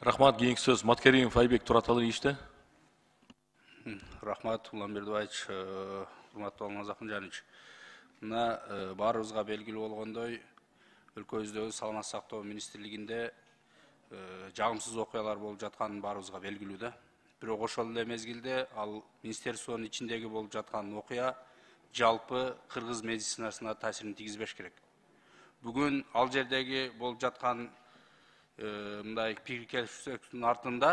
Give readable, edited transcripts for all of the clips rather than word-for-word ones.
Рахмат, кийинки сөз Маткеримов Айбек Тураталы иште. Рахмат, Улан Бердібаевич, урматтуу Алмаз Акынжанович. Мына баарыбызга белгилүү болгондой, өлкөбүздөгү саламат сактоо министрлигинде жагымсыз окуялар болуп жатканы баарыбызга белгилүү да. Бирок ошол эле мезгилде ал министерствонун ичиндеги болуп жаткан окуя жалпы кыргыз медицинасына таасирин тийгизбеш керек. Бүгүн ал жердеги болуп жаткан мындай пикир келишүүлөрдүн артында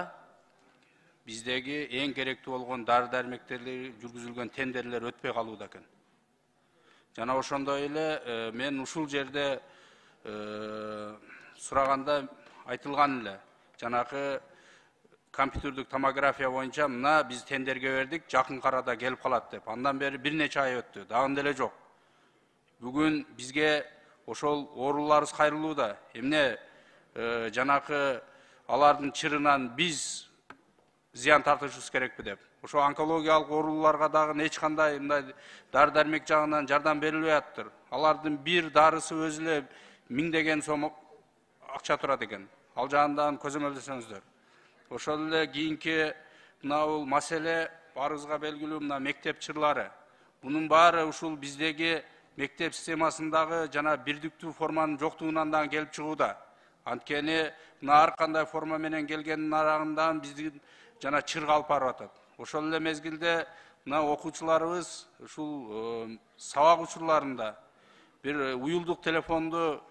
биздеги эң керектүү болгон дары дармектерди жүргүзүлгөн тендерлер өтпөй калууда экен. Жана ошондой эле мен ушул жерде сураганда айтылган эле жанакы компьютердик томография боюнча мына биз тендерге бердик, жакын арада келип калат деп. Андан бери бир нече ай өттү, дагы деле жок. Бүгүн бизге ошол ооруларыбыз кайрылууда. Эмне жанакы алардын чырынан биз зыян тартышыбыз керекпи деп. Ошо онкологиялык ооруларга дагы эч кандай мындай дары дармек жагынан жардам берилбей атыптыр. Алардын бир дарысы өзү эле миңдеген сом акча турат экен. Ал жагынан көзөмөлдөсөңүздөр. Ошол эле кийинки мына бул маселе баарыбызга белгилүү мына мектеп чырлары. Бунун баары ушул биздеги мектеп системасындагы жана бирдиктүү форманын жоктугунан дагы келип чыгууда. Анткени мына ар кандай форма менен келгендин арагында биздин жана чыр калып барып атат. Ошол эле мезгилде мына окуучуларыбыз ушул сабак учурларында бир уюлдук телефонду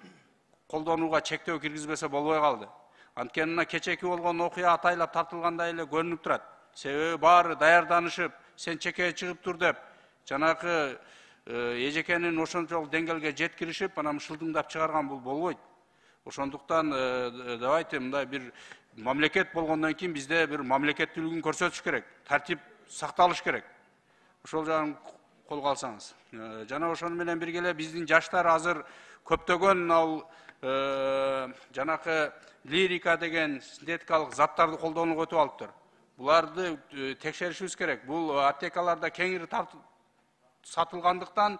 колдонууга чектөө киргизбесе болбой калды. Анткени мына кечеки болгон окуя атайлап тартылгандай эле көрүнүп турат. Себеби баары даярданышып, сен чекеге чыгып тур деп, жанакы эжекенин ошончолук деңгээлге жеткиришип, анан шылдыңдап чыгарган бул болбойт. Ошондуктан давайте мындай бир мамлекет болгондон кийин бизде бир мамлекеттүүлүгүн көрсөтүш керек, тартип сакталыш керек. Ошол жагын колго алсаңыз. Жана ошону менен бирге эле биздин жаштар азыр көптөгөн ал жанакы лирика деген синтетикалык заттарды колдонууга өтүп алыптыр. Буларды текшеришибиз керек. Бул аптекаларда кеңири сатылгандыктан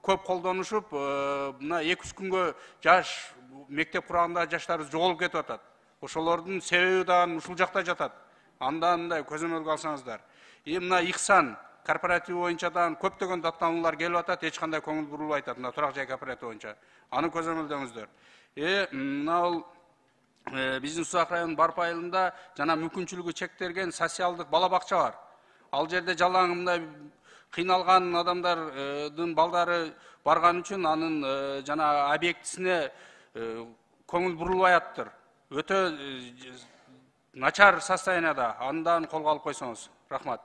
көп колдонушуп, мына 2-3 күнгө жаш мектеп курагында жаштарыбыз жоголуп кетип атат. Ошолордун себеби дагы ушул жакта жатат. Андан мындай көзөмөлгө алсаңыздар. Мына Ихсан корпоративы боюнча дагы көптөгөн даттануулар келип атат, эч кандай көңүл бурулбай атат. Мына турак жай кооперативы боюнча. Аны көзөмөлдөңүздөр. Мына бул биздин Сузак районунун Барп айылында жана мүмкүнчүлүгү чектелген социалдык бала бакча бар. Ал жерде жалаң мындай кыйналган адамдардын балдары барган үчүн анын жана объектисине көңүл бурулбай атыптыр. Өтө начар состоянияда. Андан колго алып койсоңуз. Рахмат.